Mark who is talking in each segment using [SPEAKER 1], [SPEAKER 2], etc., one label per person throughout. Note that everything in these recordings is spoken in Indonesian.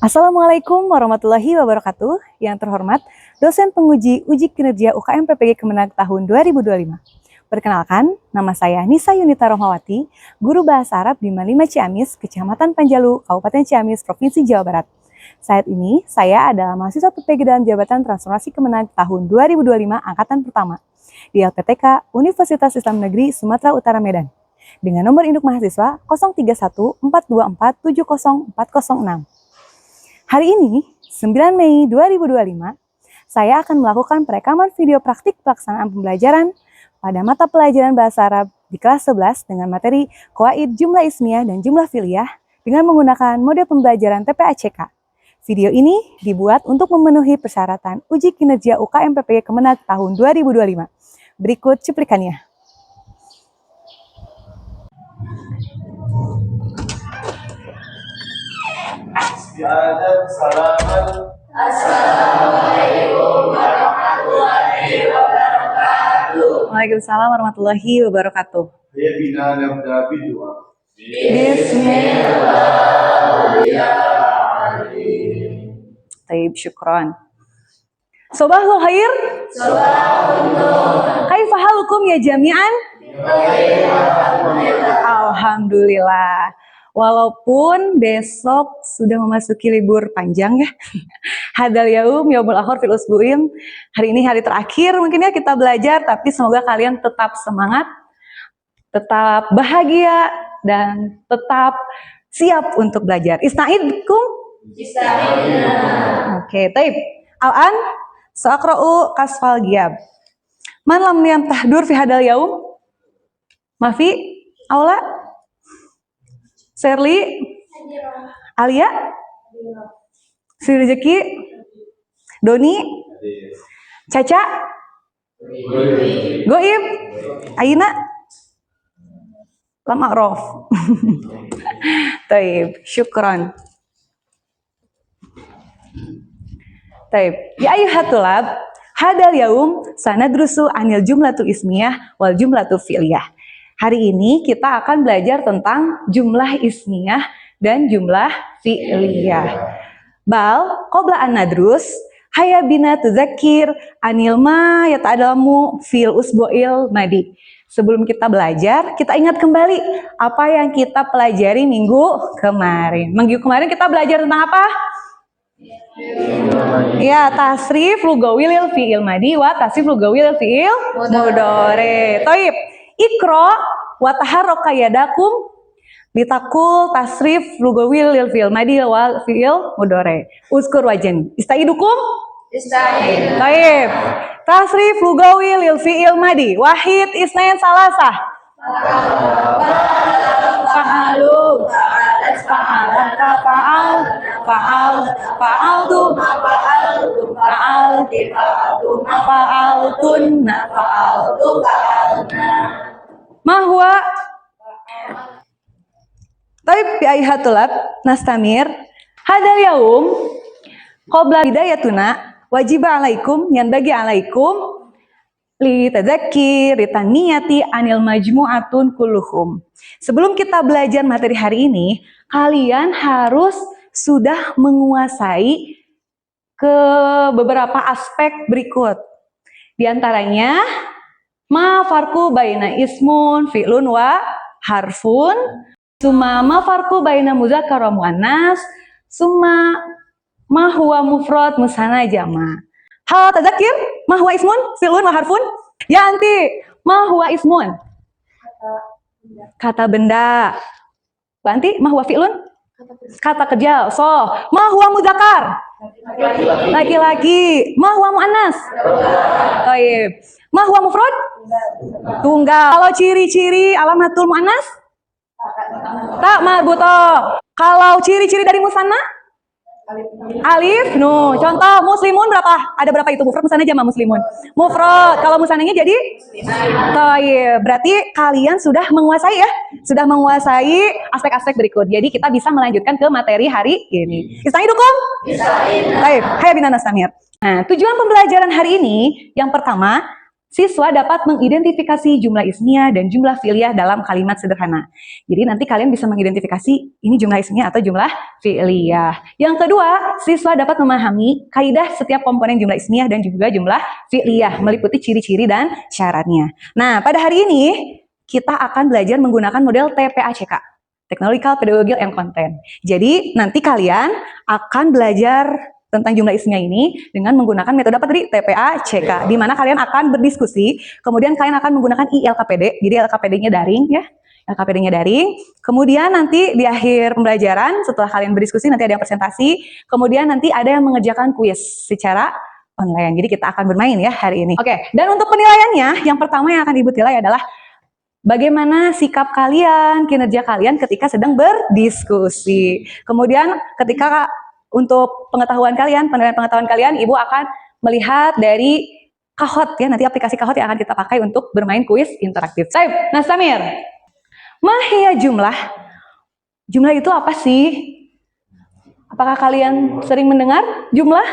[SPEAKER 1] Assalamualaikum warahmatullahi wabarakatuh. Yang terhormat, dosen penguji uji kinerja UKM PPG Kemenag tahun 2025. Perkenalkan, nama saya Nisa Yunita Rohmawati, guru bahasa Arab di Malima Ciamis, Kecamatan Panjalu, Kabupaten Ciamis, Provinsi Jawa Barat. Saat ini, saya adalah mahasiswa PPG dalam Jabatan Transformasi Kemenag tahun 2025 Angkatan Pertama di LPTK Universitas Islam Negeri Sumatera Utara Medan dengan nomor induk mahasiswa 031424070406. Hari ini, 9 Mei 2025, saya akan melakukan perekaman video praktik pelaksanaan pembelajaran pada mata pelajaran Bahasa Arab di kelas 11 dengan materi Qawaid Jumlah Ismiyah dan Jumlah Fi'liyah dengan menggunakan mode pembelajaran TPACK. Video ini dibuat untuk memenuhi persyaratan uji kinerja UKM PPG Kemenag tahun 2025. Berikut cuplikannya.
[SPEAKER 2] Assalamualaikum warahmatullahi wabarakatuh.
[SPEAKER 1] Waalaikumsalam warahmatullahi wabarakatuh.
[SPEAKER 2] Bismillahirrahmanirrahim.
[SPEAKER 1] Taib, syukran. Sobahul khair.
[SPEAKER 2] Sobahul nur.
[SPEAKER 1] Kaifa halukum ya jami'an? Alhamdulillah. Walaupun besok sudah memasuki libur panjang ya. Hadal yaum yaumul akhir fil usbu'in. Hari ini hari terakhir mungkin ya kita belajar, tapi semoga kalian tetap semangat, tetap bahagia dan tetap siap untuk belajar. Ista'idkum?
[SPEAKER 2] Ista'idna.
[SPEAKER 1] Oke, taib. Al-an sa'aqra'u kasfal giyab. Man lam yamtahdur fi hadal yaum? Mafi? Aula? Serli, Alia, Sri Rezeki, Doni, Caca, Goib, Aina, Lama'rof. Taib, syukran. Taib, ya ayyuhatulab, hadal yaum sanadrusu anil jumlatul ismiyah wal jumlatul fi'liyah. Hari ini kita akan belajar tentang jumlah ismiyah dan jumlah fi'liyah. Bal, qabla an nadrus, hayya bina tudzakir anil ma yata'adamu fil usbu'il madi. Sebelum kita belajar, kita ingat kembali apa yang kita pelajari minggu kemarin. Minggu kemarin kita belajar tentang apa? Ya, tasrif lugawi lil fi'il madi wa tasrif lugawi lil fi'il mudhari. Taib. Ikro wa taharraka yadakum litakul tasrif lugawil lil fi'il madi wal fi'il mudhari. Uzkur wajan. Istaidukum?
[SPEAKER 2] Ista'id.
[SPEAKER 1] Taib. Tasrif lugawil lil fi'il madi. Wahid isnain salasah.
[SPEAKER 2] Fa'alu.
[SPEAKER 1] Fa'alaka fa'al. Fa'al. Fa'altu. Fa'al. Fa'altun.
[SPEAKER 2] Fa'altu. Fa'alna.
[SPEAKER 1] Mahwa Taib bi ayhatulab nastamir hadal yaum qabla bidayatuna wajib alaikum yang bagi alaikum li tadzakir ritaniyati anil majmu'atun kulluhum. Sebelum kita belajar materi hari ini, kalian harus sudah menguasai ke beberapa aspek berikut. Di antaranya ma farku baina ismun fi'lun wa harfun, summa ma farku baina muzakkar wa muannas, summa ma huwa mufrad musanna jama. Hal tadzakir ma huwa ismun fi'lun wa harfun? Ya anti, ma huwa ismun? Kata benda. Banti, ma huwa fi'lun? Kata kerja. So, ma huwa muzakkar? Laki-laki. Ma huwa muannas? Baik. Ma huwa mufrad? Tunggal. Kalau ciri-ciri alamatul muannas? Tak marbutoh. Kalau ciri-ciri dari musanna? Alif. No. Contoh muslimun berapa? Ada berapa itu? Mufrad musanna jama muslimun. Mufrad. Kalau musannanya jadi? Baik. Berarti kalian sudah menguasai ya? Sudah menguasai aspek-aspek berikut. Jadi kita bisa melanjutkan ke materi hari ini. Istaidukum?
[SPEAKER 2] Ista'id.
[SPEAKER 1] Baik. Hayya bina nastamir. Nah, tujuan pembelajaran hari ini yang pertama, siswa dapat mengidentifikasi jumlah ismiyah dan jumlah fi'liyah dalam kalimat sederhana. Jadi nanti kalian bisa mengidentifikasi ini jumlah ismiyah atau jumlah fi'liyah. Yang kedua, siswa dapat memahami kaidah setiap komponen jumlah ismiyah dan juga jumlah fi'liyah, meliputi ciri-ciri dan syaratnya. Nah, pada hari ini kita akan belajar menggunakan model TPACK, Technological Pedagogical and Content. Jadi nanti kalian akan belajar tentang jumlah ismiyah ini dengan menggunakan metode apa tadi? TPACK, di mana kalian akan berdiskusi, kemudian kalian akan menggunakan ILKPD, jadi LKPD-nya daring ya, LKPD-nya daring, kemudian nanti di akhir pembelajaran, setelah kalian berdiskusi, nanti ada yang presentasi, kemudian nanti ada yang mengerjakan kuis secara online, jadi kita akan bermain ya hari ini. Oke, dan untuk penilaiannya, yang pertama yang akan Ibu nilai adalah bagaimana sikap kalian, kinerja kalian ketika sedang berdiskusi. Kemudian ketika untuk pengetahuan kalian, penilaian pengetahuan kalian, Ibu akan melihat dari Kahoot ya, nanti aplikasi Kahoot yang akan kita pakai untuk bermain kuis interaktif. Baik, nah Samir, mahia jumlah? Jumlah itu apa sih? Apakah kalian sering mendengar jumlah?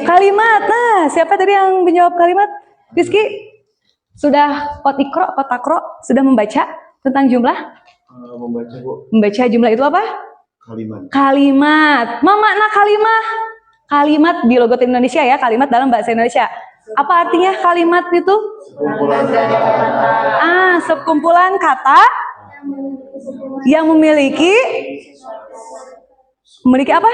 [SPEAKER 1] Kalimat. Nah, siapa tadi yang menjawab kalimat? Rizky? Sudah kotakro, sudah membaca tentang jumlah?
[SPEAKER 3] Membaca, Bu.
[SPEAKER 1] Membaca jumlah itu apa? Kalimat. Makna kalimat? Kalimat di logo Tim Indonesia ya, kalimat dalam bahasa Indonesia. Apa artinya kalimat itu? Sekumpulan kata yang memiliki apa?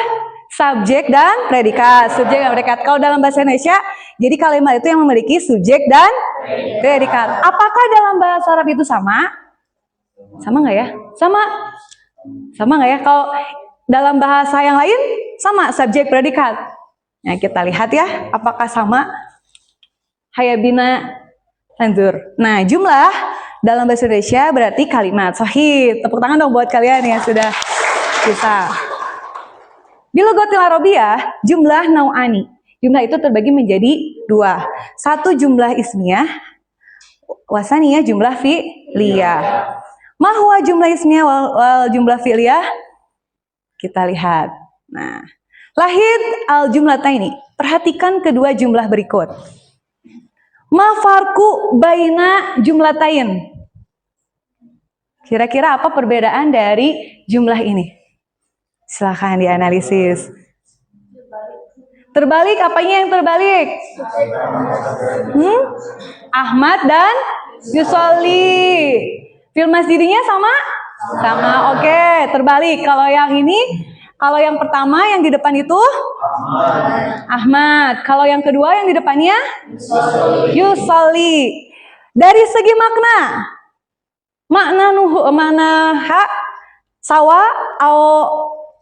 [SPEAKER 1] Subjek dan predikat. Subjek dan predikat. Kalau dalam bahasa Indonesia, jadi kalimat itu yang memiliki subjek dan predikat. Apakah dalam bahasa Arab itu sama? Sama nggak ya? Sama nggak ya? Kalau dalam bahasa yang lain sama subjek predikat. Nah kita lihat ya, apakah sama? Hayabina Tanzur. Nah jumlah dalam bahasa Indonesia berarti kalimat. Sahih. Tepuk tangan dong buat kalian yang sudah bisa. Di logotil Arabiyah jumlah nau'ani. Jumlah itu terbagi menjadi dua. Satu jumlah ismiyah, wasaniyah jumlah fi'liyah. Mahwa jumlah ismiyah wal jumlah fi'liyah? Kita lihat. Nah, lahid al jumlataini. Perhatikan kedua jumlah berikut. Ma farku baina jumlatain. Kira-kira apa perbedaan dari jumlah ini? Silahkan dianalisis. Terbalik, apanya yang terbalik? Ahmad dan Yusoli. Fil masjidinya sama? Sama, oke. Terbalik. Kalau yang ini, kalau yang pertama yang di depan itu Ahmad. Kalau yang kedua yang di depannya Yusoli. Dari segi makna, makna hak, sawa,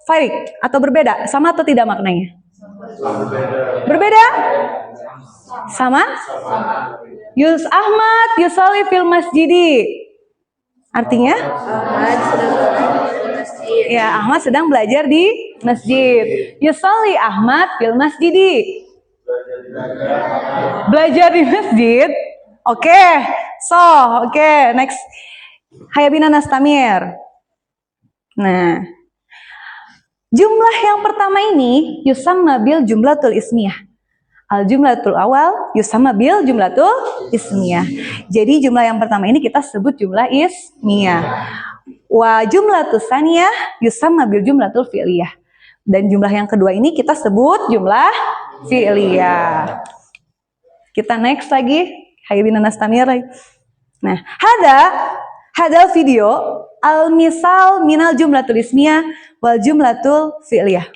[SPEAKER 1] farik atau berbeda, sama atau tidak maknanya? Berbeda? Sama? Ahmad Yusoli fil masjidi. Artinya? Ahmad sedang belajar di masjid. Yusoli Ahmad fil masjidi. Belajar di masjid. Oke. Next. Hayabina nastamir. Nah. Jumlah yang pertama ini yusamma bil jumlatul ismiyah. Al jumlatul awal yusamma bil jumlatul ismiyah. Jadi jumlah yang pertama ini kita sebut jumlah ismiyah. Wa jumlatus tsaniyah yusamma bil jumlatul fi'liyah. Dan jumlah yang kedua ini kita sebut jumlah fi'liyah. Kita next lagi. Hayabina nastamir. Nah, hadal video al misal minal jumlatul ismiyah wal jumlatul fi'liyah.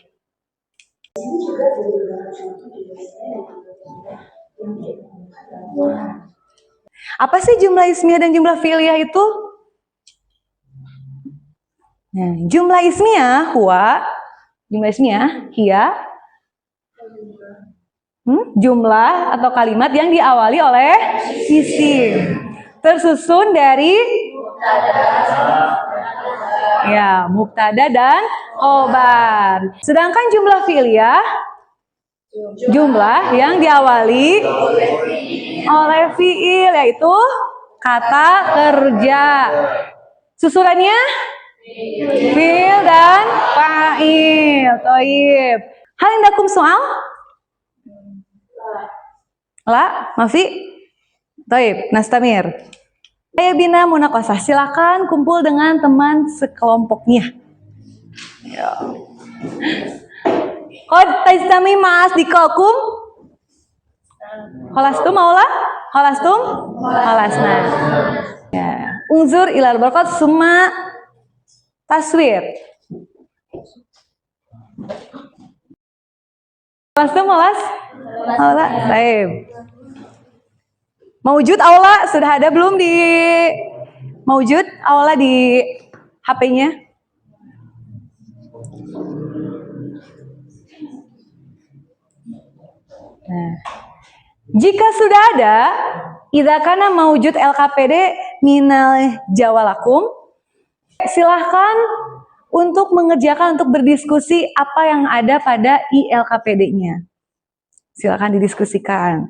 [SPEAKER 1] Apa sih jumlah ismiyah dan jumlah fi'liyah itu? Nah, jumlah ismiyah hiya jumlah atau kalimat yang diawali oleh isim, tersusun dari mubtada dan khobar. Sedangkan jumlah fi'liyah jumlah yang diawali oleh fi'il, yaitu kata kerja. Susulannya fi'il dan fa'il. Thayyib. Hal indakum soal? La, Mafi? Taib, Nastamir. Saya Bina Munakosah, silakan kumpul dengan teman sekelompoknya. Ya. Qad tajtami ma'as dikokum. Kholastum maulah? Kholastum? Kholasna. Ya. Unzur ilal barqat summa taswir. Kholastum maulas? Maulah. Taib. Maujud aula sudah ada belum di Maujud aula di HP-nya? Nah, jika sudah ada, idza kana maujud LKPD minal jawalakum, silahkan untuk mengerjakan, untuk berdiskusi apa yang ada pada ILKPD-nya. Silahkan didiskusikan.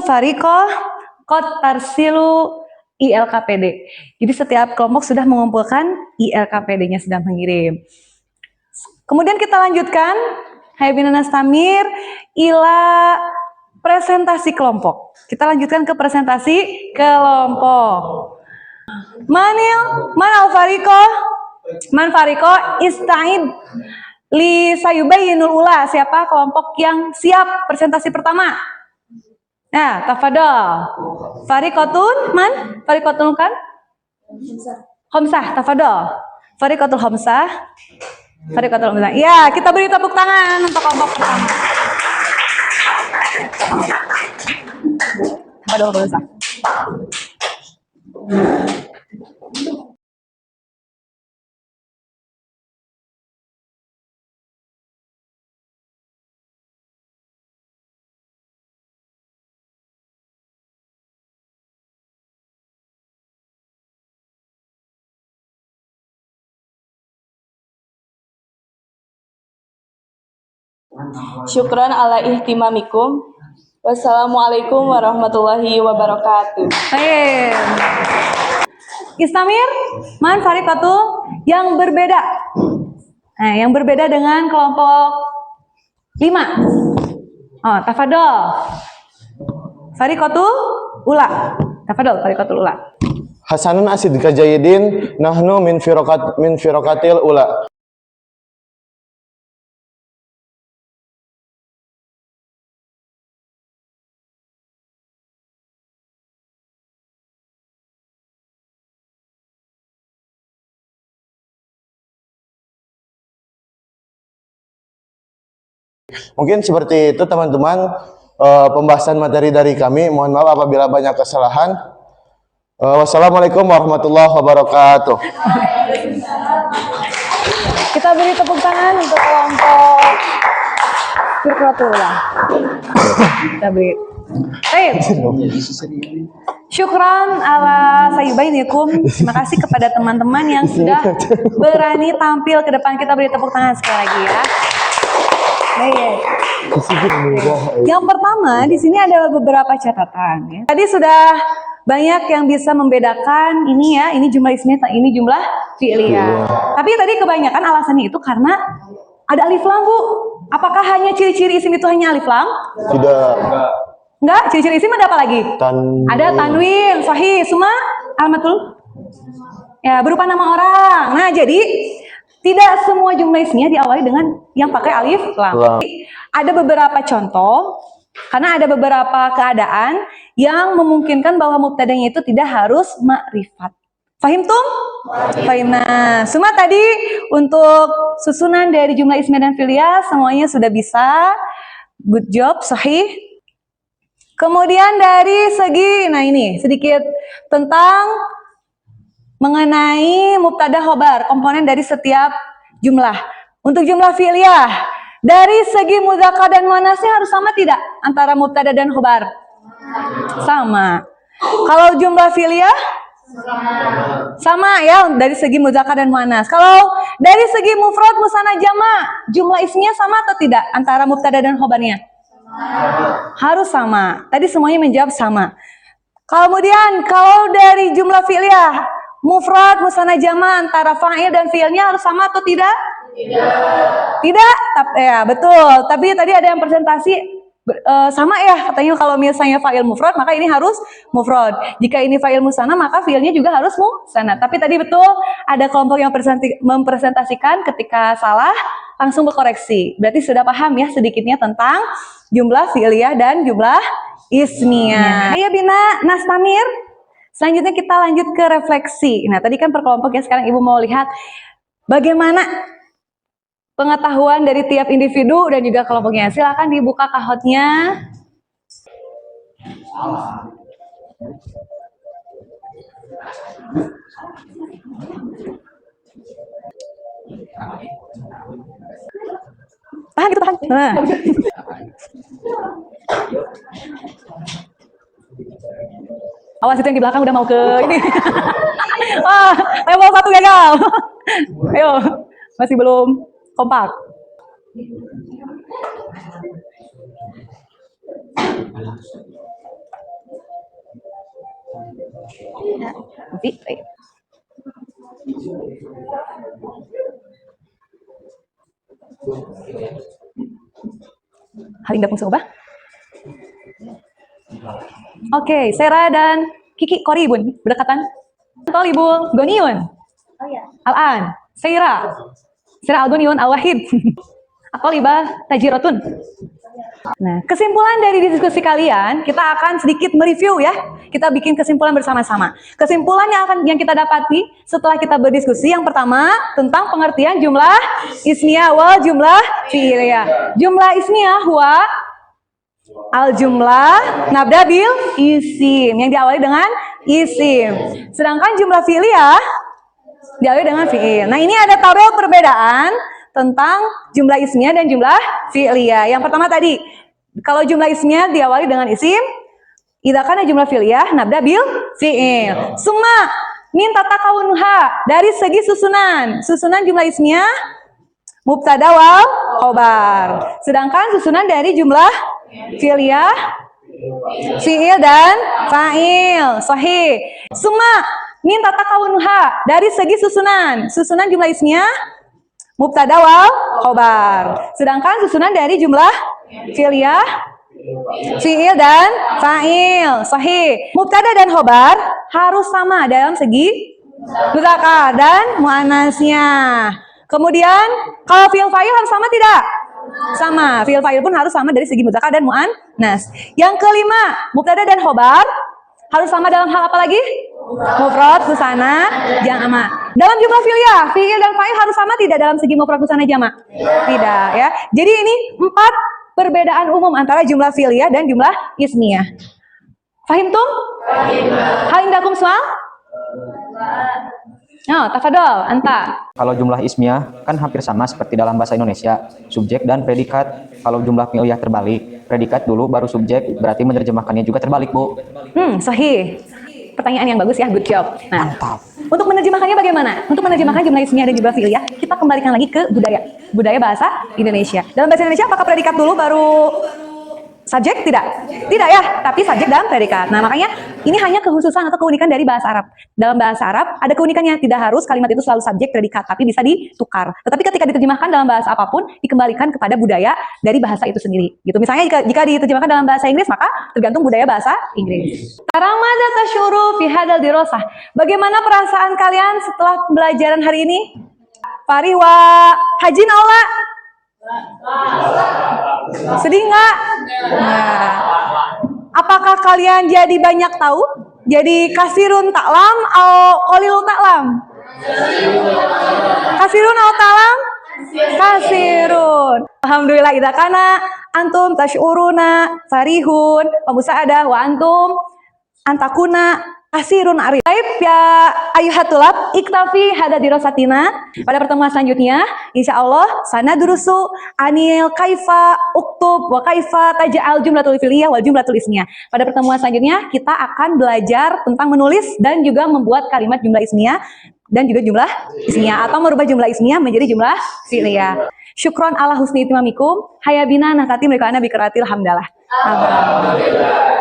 [SPEAKER 1] Fariqah qad tarsilu ILKPD. Jadi setiap kelompok sudah mengumpulkan ILKPD-nya, sudah mengirim. Kemudian kita lanjutkan Haibina Nastamir ila presentasi kelompok. Kita lanjutkan ke presentasi kelompok. Man al-fariqah? Man fariqah ista'id li sayubayyinul ula. Siapa kelompok yang siap presentasi pertama? Nah, tafadhol. Fariqatun man? Fariqatun kan? Khamsah, tafadhol. Fariqatul khamsah. Fariqatul khamsah. Ya, kita beri tepuk tangan untuk kelompok pertama. Tafadhol khamsah.
[SPEAKER 4] Syukran ala ihtimamikum. Wassalamualaikum warahmatullahi wabarakatuh.
[SPEAKER 1] Baik. Istamir, man fariqatul yang berbeda. Nah, yang berbeda dengan kelompok 5. Oh, tafadhol. Fariqatul ula. Tafadhol, fariqatul ula.
[SPEAKER 3] Hasanun asid kajayidin nahnu min firaqatil ula. Mungkin seperti itu teman-teman pembahasan materi dari kami. Mohon maaf apabila banyak kesalahan. Wassalamualaikum warahmatullahi wabarakatuh.
[SPEAKER 1] Kita beri tepuk tangan untuk kelompok Firqatullah. Kita beri. Baik. Syukran ala sayubainikum. Terima kasih kepada teman-teman yang sudah berani tampil ke depan. Kita beri tepuk tangan sekali lagi ya. Baik. Yang pertama di sini ada beberapa catatan ya. Tadi sudah banyak yang bisa membedakan ini ya, ini jumlah ismiyah, ini jumlah fi'liyah. Tapi tadi kebanyakan alasannya itu karena ada alif lam, Bu. Apakah hanya ciri-ciri isim itu hanya alif lam?
[SPEAKER 3] Tidak.
[SPEAKER 1] Enggak, ciri-ciri isim ada apa lagi? Ada tanwin, sahih, semua almatul. Ya, berupa nama orang. Nah, jadi tidak semua jumlah ismiyah diawali dengan yang pakai alif lam. Ada beberapa contoh, karena ada beberapa keadaan yang memungkinkan bahwa mubtadanya itu tidak harus ma'rifat. Fahim tum? Fahim. Nah, semua tadi untuk susunan dari jumlah ismiyah dan fi'liyah semuanya sudah bisa. Good job, sahih. Kemudian dari segi, nah ini sedikit tentang mengenai mubtada khobar, komponen dari setiap jumlah. Untuk jumlah fi'liyah, dari segi mudzakkar dan muannasnya harus sama tidak antara mubtada dan khobar? Sama. Kalau jumlah fi'liyah sama ya dari segi mudzakkar dan muannas. Kalau dari segi mufrad musanna jama', jumlah ismiyah sama atau tidak antara mubtada dan khobarnya? Harus sama. Tadi semuanya menjawab sama. Kemudian kalau dari jumlah fi'liyah, mufrad, musanna jama antara fa'il dan fi'ilnya harus sama atau tidak? Tidak, ya betul. Tapi tadi ada yang presentasi sama ya, katanya kalau misalnya fa'il mufrad maka ini harus mufrad. Jika ini fa'il musanna maka fi'ilnya juga harus musanna. Tapi tadi betul ada kelompok yang mempresentasikan ketika salah langsung berkoreksi. Berarti sudah paham ya sedikitnya tentang jumlah fi'liyah dan jumlah ismiyah. Ya Bina, Nastamir. Selanjutnya kita lanjut ke refleksi. Nah tadi kan per kelompok ya, sekarang Ibu mau lihat bagaimana pengetahuan dari tiap individu dan juga kelompoknya. Silakan dibuka kahotnya. Tahan gitu, tahan. Nah. Awas itu yang di belakang udah mau ke ini. Wah, level 1 gagal. Ayo, masih belum kompak. Hal indah Musabah. Oke, Sera dan Kiki Koribun berdekatan. Tolibul Goniun. Al-an, Sera Al-Goniun Al-Wahid. Akolibah Tajirotun. Nah, kesimpulan dari diskusi kalian, kita akan sedikit mereview ya. Kita bikin kesimpulan bersama-sama. Kesimpulan yang kita dapati setelah kita berdiskusi, yang pertama tentang pengertian jumlah ismiyah wal jumlah fi'liyah. Jumlah ismiyah huwa al-jumlah nabda bil isim, yang diawali dengan isim. Sedangkan jumlah fi'liyah diawali dengan fi'il. Nah, ini ada tabel perbedaan tentang jumlah ismiyah dan jumlah fi'liyah. Yang pertama tadi, kalau jumlah ismiyah diawali dengan isim, idza kana jumlah fi'liyah nabda bil fi'il. Summa min tatakawunha, dari segi susunan jumlah ismiyah mubtada wal khobar. Sedangkan susunan dari jumlah fi'liyah fi'il dan fa'il. Sahih. Summa min tatakawunha, dari segi susunan jumlah ismiyah mubtada wal khobar. Sedangkan susunan dari jumlah fi'liyah fi'il dan fa'il. Sahih. Mubtada dan khobar harus sama dalam segi mudzakkar dan muannasnya. Kemudian kalau fi'il fa'il harus sama tidak? Sama. Fi'il fa'il pun harus sama dari segi mudzakkar dan muannas. Yang kelima, mubtada dan khobar harus sama dalam hal apa lagi? Mufrad, musanna, jama'. Dalam jumlah fi'liyah, fi'il dan fa'il harus sama tidak dalam segi mufrad, musanna, jama'? Tidak ya. Jadi ini 4 perbedaan umum antara jumlah fi'liyah dan jumlah ismiyah. Fahimtum? Hal indakum soal? Oh, tafadol, anta.
[SPEAKER 5] Kalau jumlah ismiyah kan hampir sama seperti dalam bahasa Indonesia, subjek dan predikat. Kalau jumlah fi'liyah terbalik, predikat dulu baru subjek, berarti menerjemahkannya juga terbalik, Bu.
[SPEAKER 1] Sahih. Pertanyaan yang bagus ya, good job. Nah,
[SPEAKER 5] Mantap.
[SPEAKER 1] untuk menerjemahkannya bagaimana? Untuk menerjemahkan jumlah ismiyah dan jumlah fi'liyah, kita kembalikan lagi ke budaya bahasa Indonesia. Dalam bahasa Indonesia apakah predikat dulu baru subjek? Tidak ya, tapi subjek dan predikat. Nah, makanya ini hanya kekhususan atau keunikan dari bahasa Arab. Dalam bahasa Arab ada keunikannya, tidak harus kalimat itu selalu subjek predikat, tapi bisa ditukar. Tetapi ketika diterjemahkan dalam bahasa apapun, dikembalikan kepada budaya dari bahasa itu sendiri. Gitu. Misalnya jika diterjemahkan dalam bahasa Inggris, maka tergantung budaya bahasa Inggris. Taramada tasyuru fi hadal dirasah. Bagaimana perasaan kalian setelah pembelajaran hari ini? Farih wa hajin Allah. Sedih nggak? Nah, apakah kalian jadi banyak tahu? Jadi kasirun taklam atau kolilun taklam? Kasirun atau taklam? Kasirun. Alhamdulillah idza kana antum tasyuruna farihun wa musa'adah wa antum antakuna kasirun arif. Baik ya ayuhatulab iktafi hada dirasatina. Pada pertemuan selanjutnya insyaallah sana durusu anil kaifa uktub wa kaifa taj'al jumlatul fi'liyah wal jumlatul ismiyah. Pada pertemuan selanjutnya kita akan belajar tentang menulis dan juga membuat kalimat jumlah ismiyah dan juga jumlah ismiyah atau merubah jumlah ismiyah menjadi jumlah fi'liyah. Syukron ala husni itimamikum. Hayabina nakati mereka ana biqiraatil hamdalah. Alhamdulillah.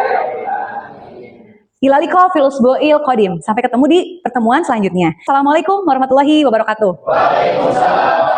[SPEAKER 1] Ila liqa fil usbu'il qadim. Sampai ketemu di pertemuan selanjutnya. Assalamualaikum warahmatullahi wabarakatuh.
[SPEAKER 2] Waalaikumsalam.